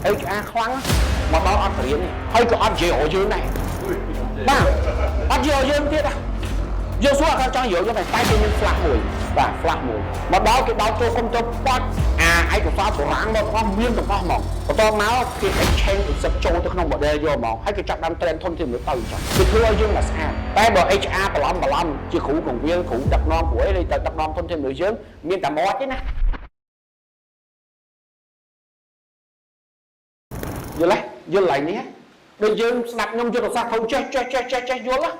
HR ខ្លាំងមកដល់អត់រៀនហើយក៏អត់យល់យើងដែរបាទអត់យល់យើងទៀតយើងសួរថាចង់យល់យើងតែគេមាន flash មួយបាទ flash មួយមកដល់គេដល់ចូលកុំទៅប៉ាត់ឯកសារបុរាណមកផងមានទាំងអស់មកបន្តមកគេ exchange សិបចូលទៅក្នុង model យកមកហើយគេចាប់ដើម trend ធនធានមនុស្សទៅអញ្ចឹងគឺធ្វើឲ្យយើងមកស្អាតតែបើ HR បន្លំជាគ្រូកងវាលគ្រូដឹកនាំព្រោះអីទៅដឹកនាំធនធានមនុស្សយើងមានតែមាត់ទេណាយល់ឡើយនេះដូចយើងស្ដាប់ខ្ញុំយុទ្ធសាស្ត្រធំចេះយល់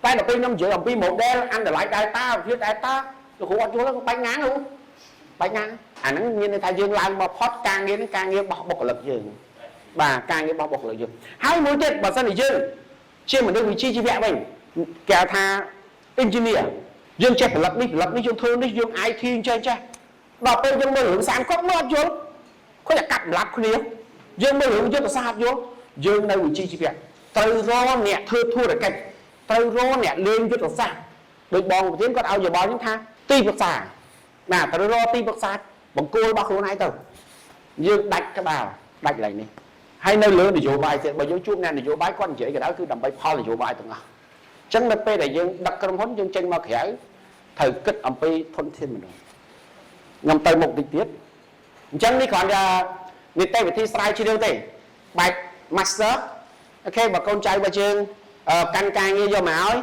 តែដល់ពេលខ្ញុំនិយាយអំពី model analyze data វិទ្យា data លោកគ្រូអត់យល់ទេបាញ់ងាងលោកបាញ់ងាងអាហ្នឹងមានន័យថាយើងឡើងមកផុតការងារនេះការងាររបស់បុគ្គលិកយើងបាទការងាររបស់បុគ្គលិកយើងហើយមួយទៀតបើសិនជាយើងជាមនុស្សវិជ្ជាជីវៈវិញគេហៅថា engineer យើងចេះផលិតនេះយើងធ្វើនេះយើង IT ចេះដល់ពេលយើងមើលរឿងសានគាត់មកអត់យល់គាត់តែកាត់សម្លាប់គ្នាយើងមើលរឿងយុទ្ធសាស្ត្រយល់យើងនៅវិជ្ជាជីវៈត្រូវរកអ្នកធ្វើធុរកិច្ចត្រូវរកអ្នកលេងយុទ្ធសាស្ត្រដោយបងប្រធានគាត់ឲ្យយោបល់ខ្ញុំថាទីប្រឹក្សាណាត្រូវរកទីប្រឹក្សាបង្គោលរបស់ខ្លួនឯងទៅយើងដាច់ក្បាលដាច់កន្លែងនេះហើយនៅលើនយោបាយទៀតបើយើងជួបអ្នកនយោបាយគាត់និយាយក៏ដោយគឺដើម្បីផលនយោបាយទាំងអស់អញ្ចឹងនៅពេលដែលយើងដឹកក្រុមហ៊ុនយើងចេញមកក្រៅត្រូវគិតអំពីធនធានមនុស្សខ្ញុំទៅមុខតិចទៀតអញ្ចឹងនេះគ្រាន់តែនីតិវិធីស្រាវជ្រាវទេបែប master អូខេបើកូនចៅរបស់យើងកាន់ការងារយកមកឲ្យ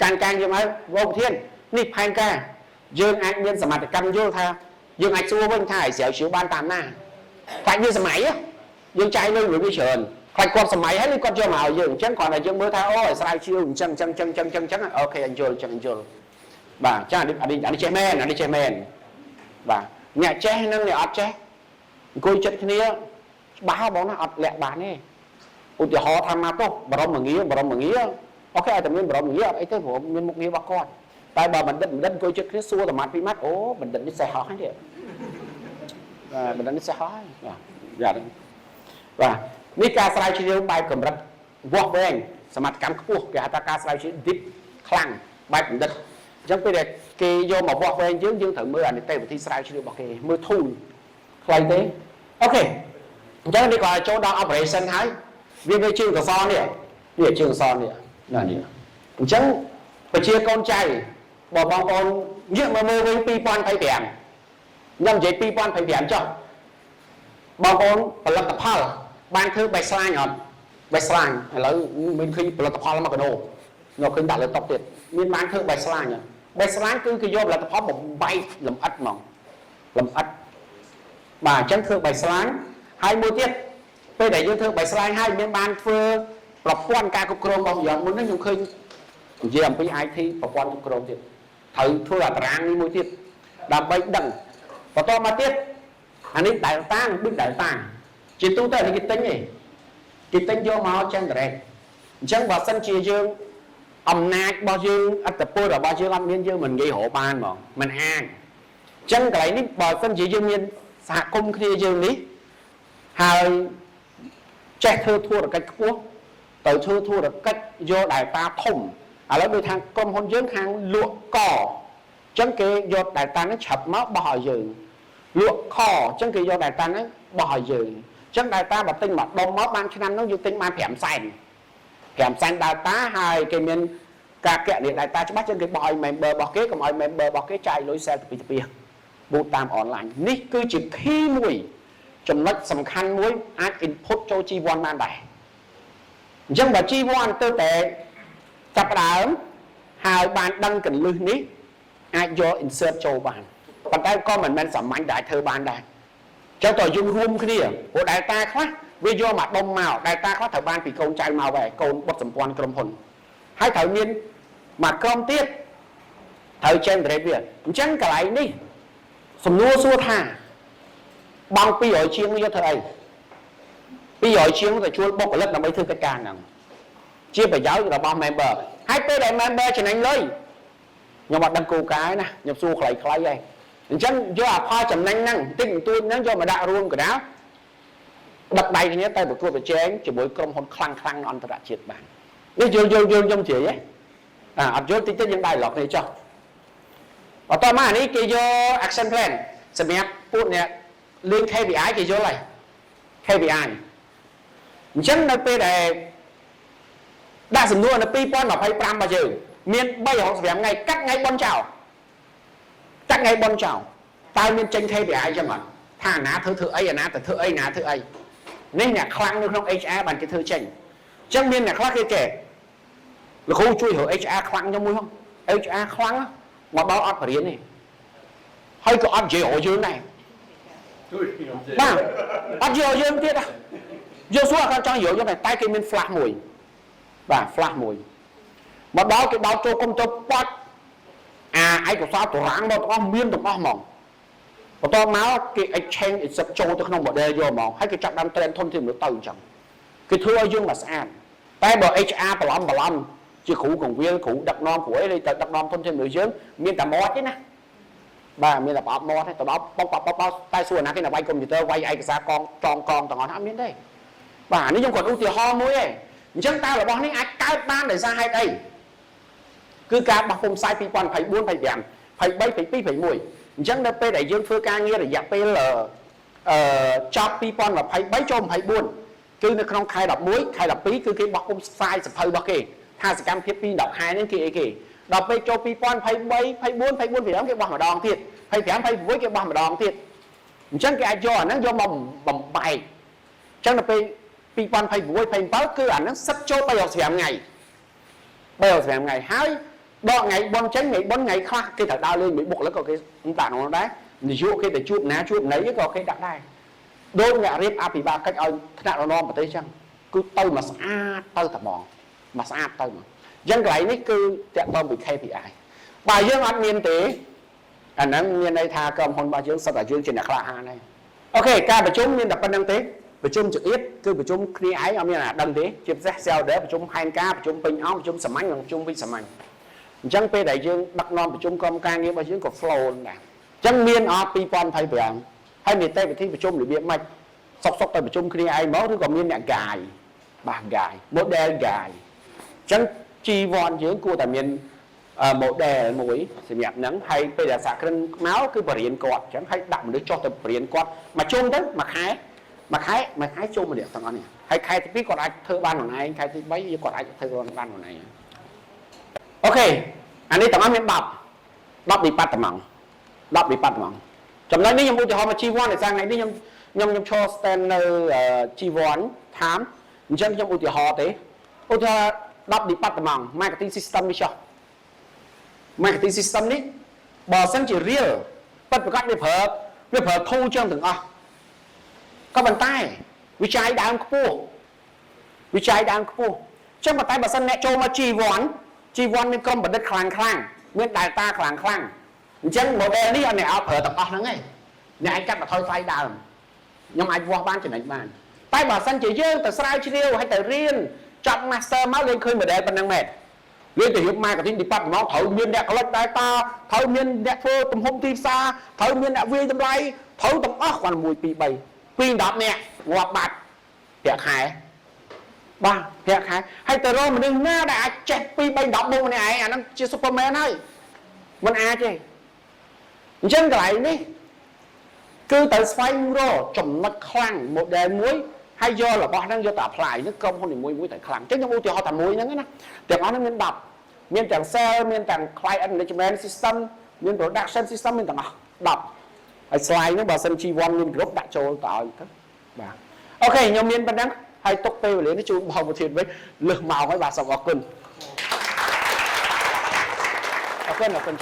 កាន់ការងារមកវងប្រធាននេះផែនការយើងអាចមានសមត្ថកម្មយល់ថាយើងអាចសួរវិញថាឲ្យស្រាវជ្រាវបានតាមណាខ្លាចវាសម័យយើងចាយលុយវាច្រើនខ្លាចគាត់សម័យហើយគាត់យកមកឲ្យយើងអញ្ចឹងគ្រាន់តែយើងមើលថាអូឲ្យស្រាវជ្រាវអញ្ចឹងអូខេអញ្ជើញបាទចាអានេះចេះមែនបាទអ្នកចេះនិងអ្នកអត់ចេះអង្គុយចិត្តគ្នាច្បាស់បងណាអត់លាក់បានទេឧទាហរណ៍ថាមកទៅបរមងារអូខេឲ្យតែមានបរមងារអត់អីទេព្រោះមានមុខងាររបស់គាត់តែបើបណ្ឌិតអង្គុយចិត្តគ្នាសួរតម៉ាត់ពីម៉ាត់អូបណ្ឌិតនេះសេះហោះហើយទេបណ្ឌិតនេះសេះហោះហើយបាទនេះការស្រាវជ្រាវបែបកម្រិតវាស់វែងសមត្ថកម្មខ្ពស់គេហៅថាការស្រាវជ្រាវ deep ខ្លាំងបែបបណ្ឌិតអញ្ចឹងពេលដែលគេយកមកវាស់វែងយើងត្រូវមើលអានីតិវិធីស្រាវជ្រាវរបស់គេមើលធូលខ្លីទេអូខេអញ្ចឹងនេះក៏ចូលដល់ operation ហើយវាជើងកសលនេះជើងកសលនេះណានេះអញ្ចឹងប្រជាកូនចៅបងប្អូនងាកមកមើលវិញ2025ខ្ញុំនិយាយ2025ចុះបងប្អូនផលិតផលបានធ្វើបេះស្លាញអត់បេះស្លាញឥឡូវមានឃើញផលិតផលមកកណូខ្ញុំឃើញដាក់លើតុទៀតមានបានធ្វើបេះស្លាញបេះស្លាញគឺគេយកផលិតផលបំបែកលម្អិតហ្មងលម្អិតបាទអញ្ចឹងធ្វើបេះស្លាញហើយមួយទៀតពេលដែលយើងធ្វើបេះស្លាញហើយមានបានធ្វើប្រព័ន្ធការគ្រប់គ្រងរបស់យ៉ាងមុននេះខ្ញុំឃើញនិយាយអំពី IT ប្រព័ន្ធគ្រប់គ្រងទៀតត្រូវធ្វើអាតារាងនេះមួយទៀតដើម្បីដឹងបន្តមកទៀតអានេះដែលតាដូចដែលតាជាទូទៅនេះគេទិញឯងគេទិញយកមកចឹងដដែលអញ្ចឹងបើសិនជាយើងអំណាចរបស់យើងអត្តពលរបស់យើងអត់មានយើងមិនងាយរកបានហ្មងមិនអាចអញ្ចឹងកន្លែងនេះបើសិនជាយើងមានសហគមន៍គ្នាយើងនេះហើយចេះធ្វើធុរកិច្ចខ្ពស់ទៅធ្វើធុរកិច្ចយកដែលតាធំឥឡូវដូចថាក្រុមហ៊ុនយើងខាងលក់កអញ្ចឹងគេយកដែលតានេះឆាប់មកបោះឲ្យយើងលក់ខអញ្ចឹងគេយកដែលតានេះបោះឲ្យយើងអញ្ចឹងដែលតាបើទិញមកដុំមកបានឆ្នាំនោះយើងទិញបាន5សែនដែលតាហើយគេមានការកណនីដែលតាច្បាស់អញ្ចឹងគេបោះឲ្យ member របស់គេកុំឲ្យ member របស់គេចាយលុយ sell ទៅពីបូតតាម online នេះគឺជា key មួយចំណុចសំខាន់មួយអាច input ចូល G1 បានដែរអញ្ចឹងបើ G1 ទៅតែចាប់ដើមហើយបានដឹងកលឹះនេះអាចយក insert ចូលបានប៉ុន្តែក៏មិនមែនសាមញ្ញដែលអាចធ្វើបានដែរចុះតើយើងរួមគ្នាព្រោះ data ខ្លះវាយកមកដុំមក data ខ្លះត្រូវបានពីកូនចៅមកហើយកូនបុតសម្ព័ន្ធក្រុមហ៊ុនហើយត្រូវមានមកក្រុមទៀតត្រូវ generate វាអញ្ចឹងកន្លែងនេះសំណួរសួរថាបង200ជាងយកធ្វើអី200ជាងទៅជួលបុគ្គលិកដើម្បីធ្វើកិច្ចការហ្នឹងជាប្រយោជន៍របស់ member ហើយពេលដែល member ចំណេញលុយខ្ញុំអត់ដឹងគោលការណ៍ណាខ្ញុំសួរខ្លីៗឯងអញ្ចឹងយកអផលចំណេញហ្នឹងបន្តិចបន្តួចហ្នឹងយកមកដាក់រួមកណ្ដាលដឹកដៃគ្នាទៅប្រកួតប្រជែងជាមួយក្រុមហ៊ុនខ្លាំងអន្តរជាតិបាននេះយល់ខ្ញុំជ្រាយហ៎អត់យល់តិចយើងដែរឡកគ្នាចុះបន្តមកអានេះគេយក action plan សម្រាប់ពួកអ្នកលេង KPI គេយល់ហើយ KPI អញ្ចឹងនៅពេលដែលដាក់សំណួរនៅ2025របស់យើងមាន365ថ្ងៃកាត់ថ្ងៃបន់ចោលកាត់ថ្ងៃបន់ចោលតើមានចេញ KPI អញ្ចឹងអត់ថាអាណាធ្វើអីអាណាទៅធ្វើអីអាណាធ្វើអីនេះអ្នកខ្លាំងនៅក្នុង HR បានគេធ្វើចេញអញ្ចឹងមានអ្នកខ្លះគេចេះលោកគ្រូជួយរក HR ខ្លាំងខ្ញុំមួយផង HR ខ្លាំងមកដល់អត់បរៀនទេហើយក៏អត់និយាយរកយើងដែរបាទអត់និយាយរកយើងទៀតយើងសួរគាត់ចង់និយាយយើងតែគេមាន flash មួយបាទ flash មួយមកដល់គេដល់ចូលកុំទៅបាត់ឯកសារតារាងមកទាំងអស់មានទាំងអស់ហ្មងបន្ទាប់មកគេ exchange ចូលទៅក្នុង model យកហ្មងហើយគេចាប់ដើម trend ធនធានមនុស្សទៅអញ្ចឹងគេធ្វើឲ្យយើងមកស្អាតតែបើ HR បន្លំជាគ្រូកងវាលគ្រូដឹកនាំគ្រូអីទៅដឹកនាំធនធានមនុស្សយើងមានតែមាត់ទេណាបាទមានតែប្រអប់មាត់ទេទៅដល់ប៉ុកតែសួរណាគេនៅវាយកុំព្យូទ័រវាយឯកសារកងចងកងទាំងអស់អត់មានទេបាទនេះខ្ញុំគាត់ឧទាហរណ៍មួយឯងអញ្ចឹងតើរបស់នេះអាចកើតបានដោយសារហេតុអីគឺការបោះពុម្ពផ្សាយ2024 25 23 22 21អញ្ចឹងនៅពេលដែលយើងធ្វើការងាររយៈពេលចប់2023ចូល24គឺនៅក្នុងខែ11ខែ12គឺគេបោះពុម្ពផ្សាយសភៅរបស់គេថាសកម្មភាពពី10ខែនេះគេអីគេដល់ពេលចូល2023 24 25គេបោះម្ដងទៀត25 26គេបោះម្ដងទៀតអញ្ចឹងគេអាចយកអាហ្នឹងយកមកបំបែកអញ្ចឹងដល់ពេល2026 27គឺអាហ្នឹងសិតចូល365ថ្ងៃ365ថ្ងៃហើយដកថ្ងៃបន់ចេញថ្ងៃបន់ថ្ងៃខ្លះគេត្រូវដើរលេងមួយបុកលឹកក៏គេដាក់នោះដែរនយោបាយគេទៅជួបណាជួបណីក៏គេដាក់ដែរដូចអ្នករៀបអភិបាលកិច្ចឲ្យថ្នាក់រងប្រទេសចឹងគឺទៅមកស្អាតទៅតែហ្មងមកស្អាតទៅហ្មងអញ្ចឹងកន្លែងនេះគឺតាក់ទងពី KPI បើយើងអត់មានទេអាហ្នឹងមានន័យថាក្រុមហ៊ុនរបស់យើងសិតតែយើងជាអ្នកក្លាហានហើយអូខេការប្រជុំមានតែប៉ុណ្្នឹងទេប្រជុំចង្អៀតគឺប្រជុំគ្នាឯងអត់មានអាដឹងទេជាពិសេស shareholder ប្រជុំផែនការប្រជុំពេញអង្គប្រជុំសាមញ្ញនិងប្រជុំវិសាមញ្ញអញ្ចឹងពេលដែលយើងដឹកនាំប្រជុំក្រុមការងាររបស់យើងក៏ flow ដែរអញ្ចឹងមានអត់2025ហើយនីតិវិធីប្រជុំរបៀបម៉េចសុកទៅប្រជុំគ្នាឯងមកឬក៏មានអ្នកកាយបាទ guide model guide អញ្ចឹង G1 យើងគួរតែមាន model មួយសម្រាប់ហ្នឹងហើយពេលដែលសហគ្រិនមកគឺបរៀនគាត់អញ្ចឹងហើយដាក់មនុស្សចុះទៅបរៀនគាត់មកជុំទៅមួយខែជុំម្នាក់ទាំងអស់នេះហើយខែទី2គាត់អាចធ្វើបានខ្លួនឯងខែទី3គាត់អាចធ្វើបានខ្លួនឯងអូខេអានេះទាំងអស់មាន10 department ចំណុចនេះខ្ញុំឧទាហរណ៍មក G1 ដោយសារថ្ងៃនេះខ្ញុំឈរ stand នៅ G1 time អញ្ចឹងខ្ញុំឧទាហរណ៍ទេឧទាហរណ៍10 department marketing system នេះចុះ marketing system នេះបើសិនជា real ពិតប្រាកដវាប្រើ tool ចឹងទាំងអស់ក៏ប៉ុន្តែវិច័យដើមខ្ពស់អញ្ចឹងប៉ុន្តែបើសិនអ្នកចូលមក G1 មានក្រុមបណ្ឌិតខ្លាំងមាន data ខ្លាំងអញ្ចឹង model នេះអ្នកឲ្យប្រើទាំងអស់ហ្នឹងឯងអ្នកអាចកាត់បន្ថយថ្លៃដើមខ្ញុំអាចវាស់បានចំណេញបានតែបើសិនជាយើងទៅស្រាវជ្រាវហើយទៅរៀនចាប់ master មកលេងឃើញ model ប៉ុណ្ណឹងមែនរៀនទៅរៀប marketing department ត្រូវមានអ្នក collect data ត្រូវមានអ្នកធ្វើទំហំទីផ្សារត្រូវមានអ្នកវាយតម្លៃត្រូវទាំងអស់គាត់1 2 3 2 10នាក់ងាប់បាត់ប្រាក់ខែបាទប្រាក់ខែហើយទៅរកមនុស្សណាដែលអាចចេះ2 3 10មុខម្នាក់ឯងអាហ្នឹងជា superman ហើយមិនអាចទេអញ្ចឹងកន្លែងនេះគឺទៅស្វែងរកចំណុចខ្លាំង model មួយហើយយករបស់ហ្នឹងយកទៅ apply នឹងក្រុមហ៊ុននីមួយតែខ្លាំងអញ្ចឹងខ្ញុំឧទាហរណ៍តែមួយហ្នឹងណាទាំងអស់ហ្នឹងមាន10មានទាំង sales មានទាំង client management system មាន production system មានទាំងអស់10ហើយ slide ហ្នឹងបើសិន G1 មានគ្រប់ដាក់ចូលទៅឲ្យទៅបាទអូខេខ្ញុំមានប៉ុណ្ណឹងហើយទុកពេលវេលានេះជូនបងប្រធានវិញលើសម៉ោងហើយបាទសូមអរគុណ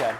ច្រើន